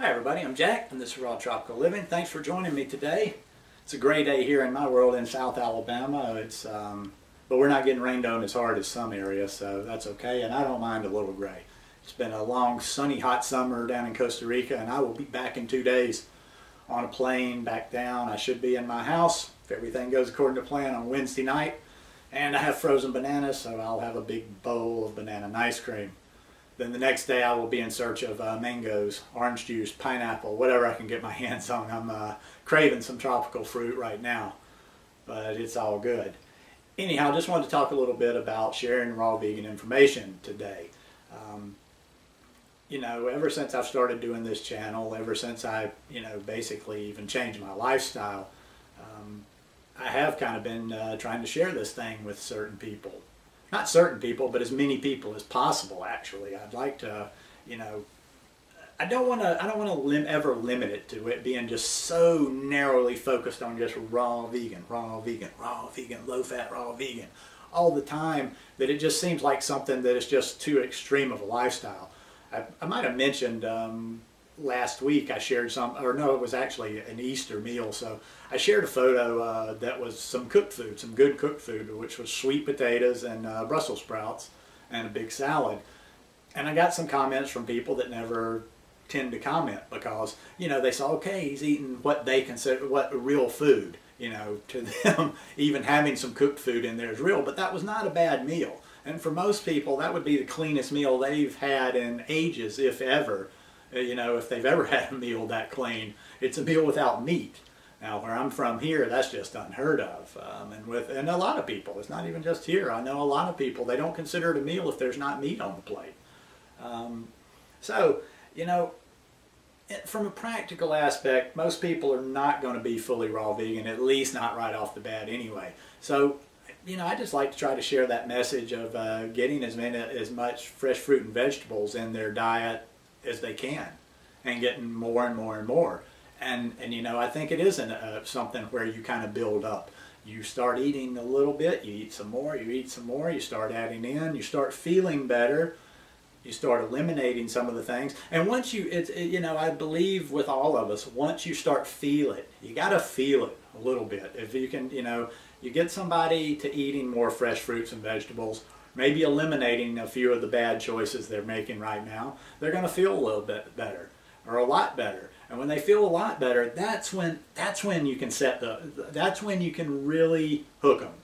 Hi everybody, I'm Jack and this is Raw Tropical Living. Thanks for joining me today. It's a gray day here in my world in South Alabama. But we're not getting rained on as hard as some areas, so that's okay, and I don't mind a little gray. It's been a long, sunny, hot summer down in Costa Rica, and I will be back in 2 days on a plane back down. I should be in my house, if everything goes according to plan, on Wednesday night. And I have frozen bananas, so I'll have a big bowl of banana and ice cream. Then the next day I will be in search of mangoes, orange juice, pineapple, whatever I can get my hands on. I'm craving some tropical fruit right now, but it's all good. Anyhow, I just wanted to talk a little bit about sharing raw vegan information today. You know, ever since I've started doing this channel, ever since I, basically even changed my lifestyle, I have kind of been trying to share this thing with certain people. Not certain people, but as many people as possible, actually. I'd like to, I don't want to ever limit it to it being just so narrowly focused on just raw vegan, low fat, raw vegan, all the time, that it just seems like something that is just too extreme of a lifestyle. I might have mentioned last week I shared some, or no, it was actually an Easter meal, so I shared a photo that was some cooked food, some good cooked food, which was sweet potatoes and Brussels sprouts and a big salad. And I got some comments from people that never tend to comment because, they saw, okay, he's eating what they consider real food. To them, even having some cooked food in there is real, but that was not a bad meal. And for most people, that would be the cleanest meal they've had in ages, if ever. If they've ever had a meal that clean. It's a meal without meat. Now, where I'm from here, that's just unheard of. And a lot of people, it's not even just here. I know a lot of people, they don't consider it a meal if there's not meat on the plate. From a practical aspect, most people are not going to be fully raw vegan, at least not right off the bat anyway. So, I just like to try to share that message of getting as much fresh fruit and vegetables in their diet as they can, and getting more and more and more. And I think it is something where you kind of build up. You start eating a little bit, you eat some more, you eat some more, you start adding in, you start feeling better, you start eliminating some of the things. And once I believe with all of us, once you start feel it, you got to feel it a little bit. If you can, you get somebody to eating more fresh fruits and vegetables, maybe eliminating a few of the bad choices they're making right now, they're going to feel a little bit better, or a lot better. And when they feel a lot better, that's when you can that's when you can really hook them.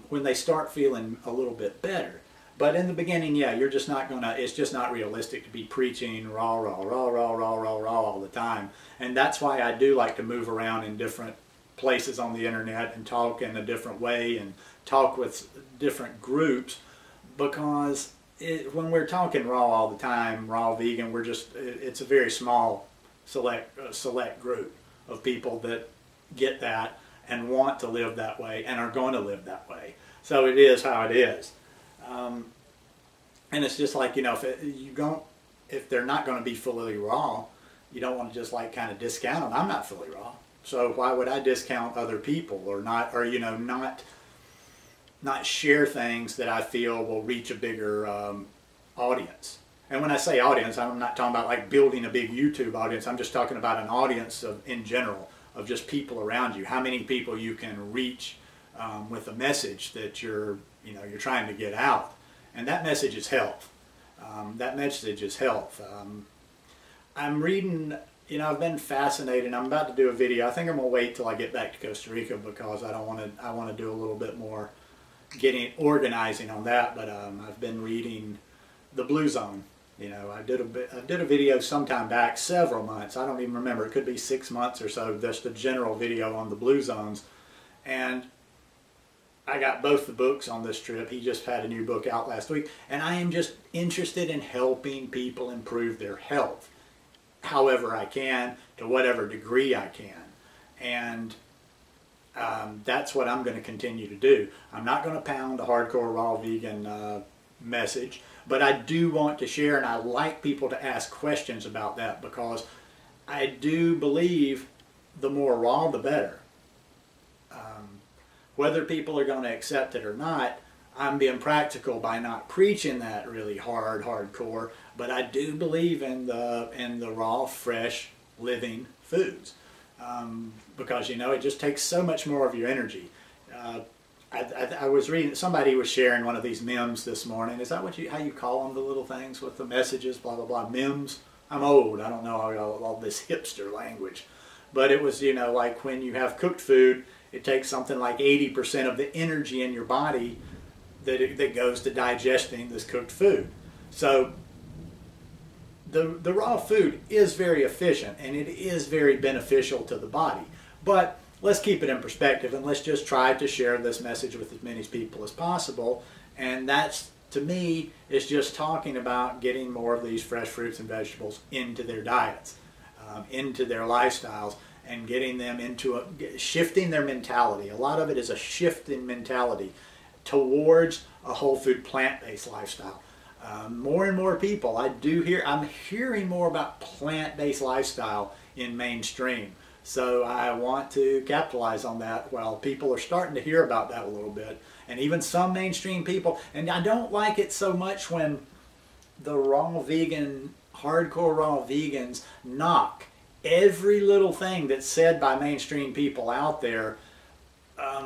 When they start feeling a little bit better. But in the beginning, yeah, you're just not gonna. It's just not realistic to be preaching raw all the time. And that's why I do like to move around in different places on the internet and talk in a different way and talk with different groups, because when we're talking raw all the time, raw vegan, it's a very small select group of people that get that and want to live that way and are going to live that way. So it is how it is. And it's just like, if they're not going to be fully raw, you don't want to just like kind of discount them. I'm not fully raw. So why would I discount other people or not share things that I feel will reach a bigger audience? And when I say audience, I'm not talking about like building a big YouTube audience. I'm just talking about an audience in general, of just people around you. How many people you can reach with a message that you're trying to get out. And that message is health. That message is health. I'm reading. I've been fascinated. I'm about to do a video. I think I'm gonna wait till I get back to Costa Rica because I want to do a little bit more organizing on that. But I've been reading the Blue Zone. I did a video sometime back, several months. I don't even remember. It could be 6 months or so. Just a general video on the Blue Zones, and I got both the books on this trip. He just had a new book out last week, and I am just interested in helping people improve their health however I can, to whatever degree I can. And that's what I'm going to continue to do. I'm not going to pound a hardcore raw vegan message, but I do want to share, and I like people to ask questions about that, because I do believe the more raw the better. Whether people are going to accept it or not, I'm being practical by not preaching that really hardcore, but I do believe in the raw, fresh, living foods, because you know it just takes so much more of your energy. I was reading, somebody was sharing one of these memes this morning. Is that how you call them, the little things with the messages, blah blah blah, memes? I'm old, I don't know all this hipster language, but it was, you know, like when you have cooked food, it takes something like 80% of the energy in your body that goes to digesting this cooked food. So the raw food is very efficient and it is very beneficial to the body. But let's keep it in perspective and let's just try to share this message with as many people as possible. And that's, to me, is just talking about getting more of these fresh fruits and vegetables into their diets, into their lifestyles, and getting them into shifting their mentality. A lot of it is a shift in mentality towards a whole food plant-based lifestyle. More and more people, I'm hearing more about plant-based lifestyle in mainstream. So I want to capitalize on that. Well, people are starting to hear about that a little bit. And even some mainstream people, and I don't like it so much when the raw vegan, hardcore raw vegans knock every little thing that's said by mainstream people out there,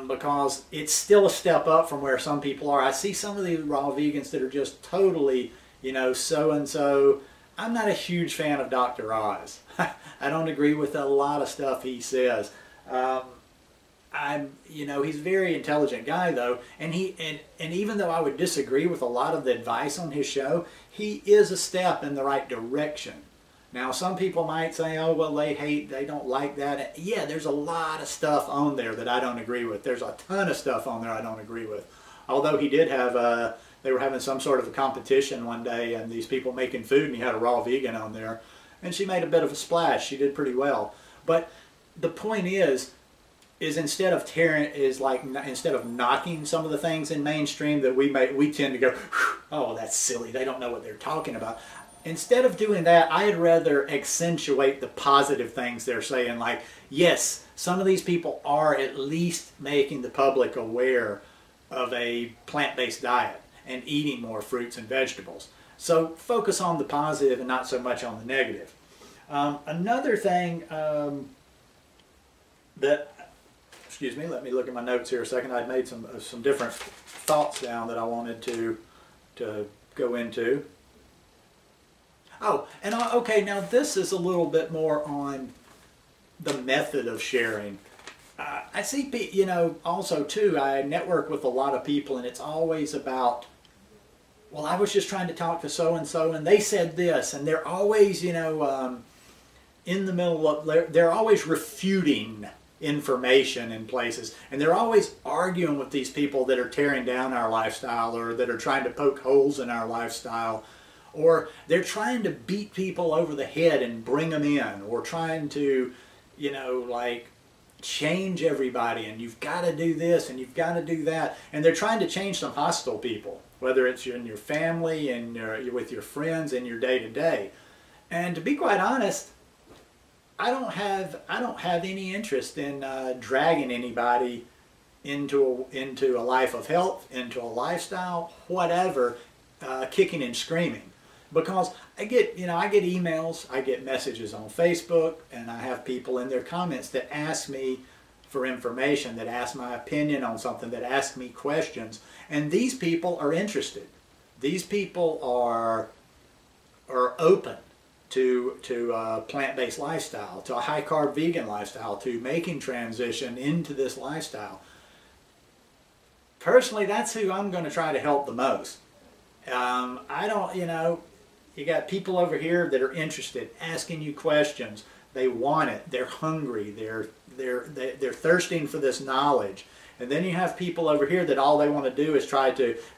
because it's still a step up from where some people are. I see some of these raw vegans that are just totally, you know, so-and-so. I'm not a huge fan of Dr. Oz. I don't agree with a lot of stuff he says. You know, he's a very intelligent guy though, and even though I would disagree with a lot of the advice on his show, he is a step in the right direction. Now, some people might say, oh, well, they don't like that. Yeah, there's a lot of stuff on there that I don't agree with. There's a ton of stuff on there I don't agree with. Although he did have, they were having some sort of a competition one day, and these people making food, and he had a raw vegan on there. And she made a bit of a splash. She did pretty well. But the point is instead of knocking some of the things in mainstream that we tend to go, oh, that's silly, they don't know what they're talking about. Instead of doing that, I'd rather accentuate the positive things they're saying. Like, yes, some of these people are at least making the public aware of a plant-based diet and eating more fruits and vegetables. So focus on the positive and not so much on the negative. Another thing excuse me, let me look at my notes here a second. I'd made some different thoughts down that I wanted to go into. Oh, and okay, now this is a little bit more on the method of sharing. I see, you know, also too, I network with a lot of people, and it's always about, well, I was just trying to talk to so-and-so, and they said this, and they're always, you know, in the middle of, they're always refuting information in places, and they're always arguing with these people that are tearing down our lifestyle, or that are trying to poke holes in our lifestyle, or they're trying to beat people over the head and bring them in, or trying to, you know, like change everybody, and you've got to do this and you've got to do that, and they're trying to change some hostile people, whether it's in your family and with your friends in your day-to-day. And to be quite honest, I don't have any interest in dragging anybody into a life of health, into a lifestyle, whatever, kicking and screaming. Because I get emails, I get messages on Facebook, and I have people in their comments that ask me for information, that ask my opinion on something, that ask me questions, and these people are interested. These people are open to a plant-based lifestyle, to a high-carb vegan lifestyle, to making transition into this lifestyle. Personally, that's who I'm going to try to help the most. I don't, you know, you got people over here that are interested, asking you questions. They want it. They're hungry. They're thirsting for this knowledge. And then you have people over here that all they want to do is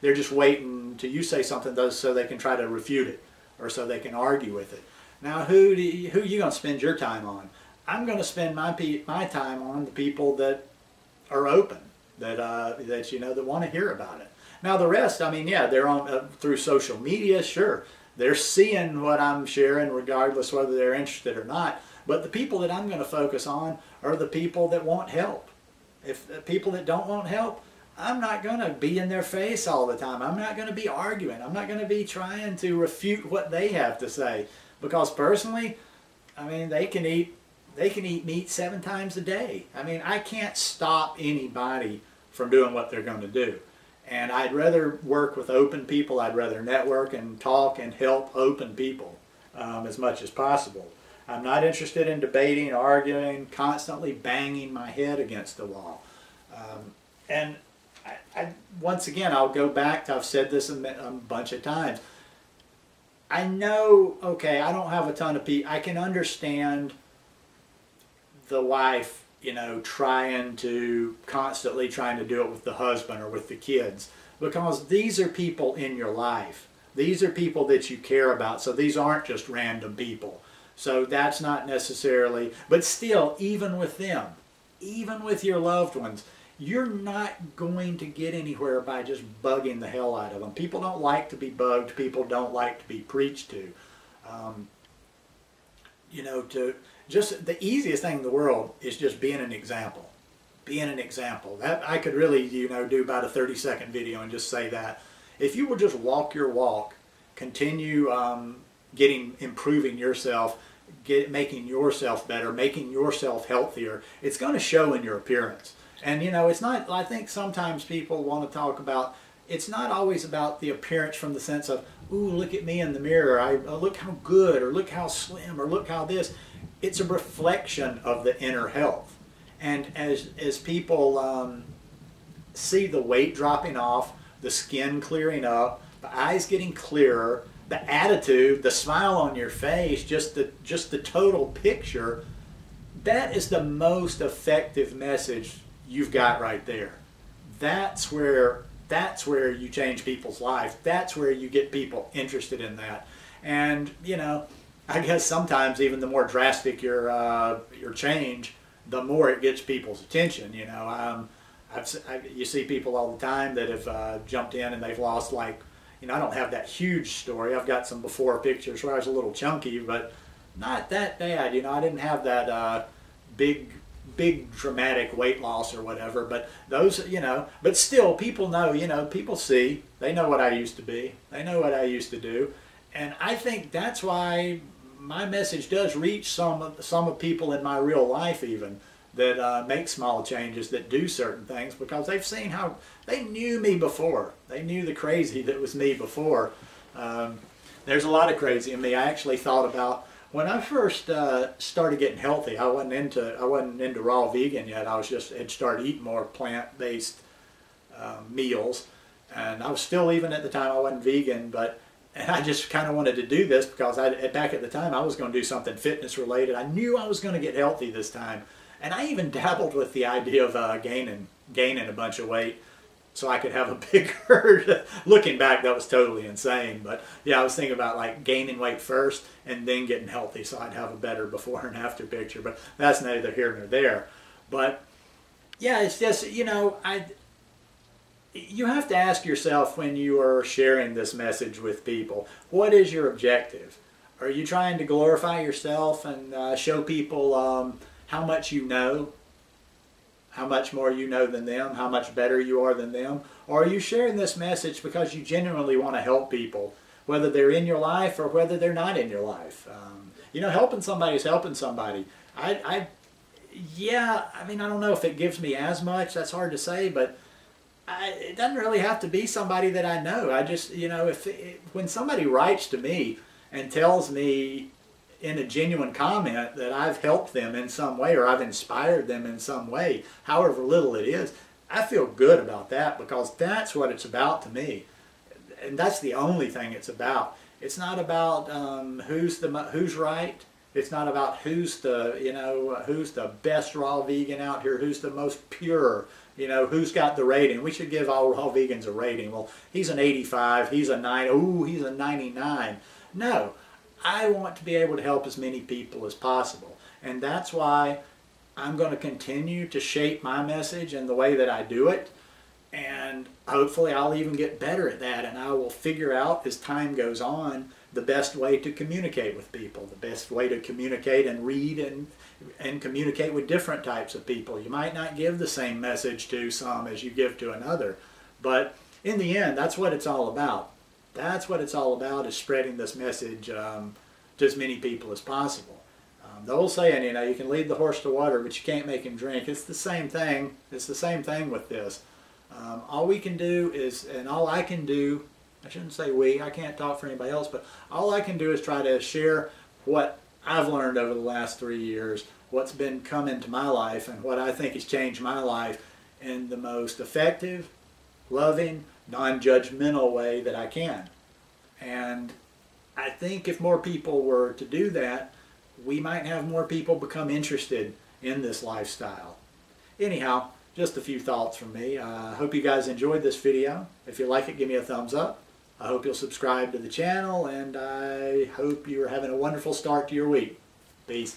they're just waiting till you say something so they can try to refute it, or so they can argue with it. Now, who are you going to spend your time on? I'm going to spend my time on the people that are open, that you know, that want to hear about it. Now the rest, I mean, yeah, they're on through social media, sure. They're seeing what I'm sharing regardless whether they're interested or not. But the people that I'm going to focus on are the people that want help. If the people that don't want help, I'm not going to be in their face all the time. I'm not going to be arguing. I'm not going to be trying to refute what they have to say. Because personally, I mean, they can eat meat 7 times a day. I mean, I can't stop anybody from doing what they're going to do. And I'd rather work with open people. I'd rather network and talk and help open people as much as possible. I'm not interested in debating, arguing, constantly banging my head against the wall. And once again, I'll go back to, I've said this a bunch of times. I know, okay, I don't have a ton of people. I can understand the wife, you know, constantly trying to do it with the husband or with the kids, because these are people in your life. These are people that you care about, so these aren't just random people. So that's not necessarily, but still, even with them, even with your loved ones, you're not going to get anywhere by just bugging the hell out of them. People don't like to be bugged. People don't like to be preached to. You know, just the easiest thing in the world is just being an example. Being an example. That I could really, you know, do about a 30-second video and just say that. If you will just walk your walk, continue improving yourself, making yourself better, making yourself healthier, it's going to show in your appearance. And you know, it's not, I think sometimes people want to talk about, it's not always about the appearance from the sense of, ooh, look at me in the mirror, look how good, or look how slim, or look how this. It's a reflection of the inner health. And as people see the weight dropping off, the skin clearing up, the eyes getting clearer, the attitude, the smile on your face, just the total picture, that is the most effective message you've got right there. That's where you change people's lives. That's where you get people interested in that. And you know, I guess sometimes even the more drastic your change, the more it gets people's attention. You know, you see people all the time that have jumped in and they've lost, like, you know, I don't have that huge story. I've got some before pictures where I was a little chunky, but not that bad. You know, I didn't have that big dramatic weight loss or whatever, but those, you know, but still people know, you know, people see, they know what I used to be, they know what I used to do, and I think that's why my message does reach some of people in my real life even, that make small changes, that do certain things, because they've seen how, they knew me before, they knew the crazy that was me before. There's a lot of crazy in me. I actually thought about, when I first started getting healthy, I wasn't into raw vegan yet. I had started eating more plant-based meals, and I was still, even at the time, I wasn't vegan, and I just kind of wanted to do this because back at the time I was going to do something fitness related. I knew I was going to get healthy this time, and I even dabbled with the idea of gaining a bunch of weight so I could have a bigger, looking back, that was totally insane. But yeah, I was thinking about like gaining weight first and then getting healthy so I'd have a better before and after picture. But that's neither here nor there. But yeah, it's just, you know, you have to ask yourself when you are sharing this message with people, what is your objective? Are you trying to glorify yourself and show people how much you know? How much more you know than them, how much better you are than them? Or are you sharing this message because you genuinely want to help people, whether they're in your life or whether they're not in your life? You know, helping somebody is helping somebody. Yeah, I mean, I don't know if it gives me as much, that's hard to say, but it doesn't really have to be somebody that I know. I just, you know, when somebody writes to me and tells me in a genuine comment that I've helped them in some way or I've inspired them in some way, however little it is, I feel good about that, because that's what it's about to me. And that's the only thing it's about. It's not about who's right. It's not about who's the best raw vegan out here, who's the most pure, you know, who's got the rating. We should give all raw vegans a rating. Well, he's an 85, he's a 9, ooh, he's a 99. No. I want to be able to help as many people as possible. And that's why I'm going to continue to shape my message and the way that I do it. And hopefully I'll even get better at that. And I will figure out as time goes on the best way to communicate with people, the best way to communicate and read and communicate with different types of people. You might not give the same message to some as you give to another, but in the end, that's what it's all about. That's what it's all about, is spreading this message to as many people as possible. The old saying, you know, you can lead the horse to water, but you can't make him drink. It's the same thing. It's the same thing with this. All we can do is, and all I can do, I shouldn't say we, I can't talk for anybody else, but all I can do is try to share what I've learned over the last 3 years, what's been come into my life, and what I think has changed my life in the most effective, loving, non-judgmental way that I can. And I think if more people were to do that, we might have more people become interested in this lifestyle. Anyhow, just a few thoughts from me. I hope you guys enjoyed this video. If you like it, give me a thumbs up. I hope you'll subscribe to the channel, and I hope you're having a wonderful start to your week. Peace.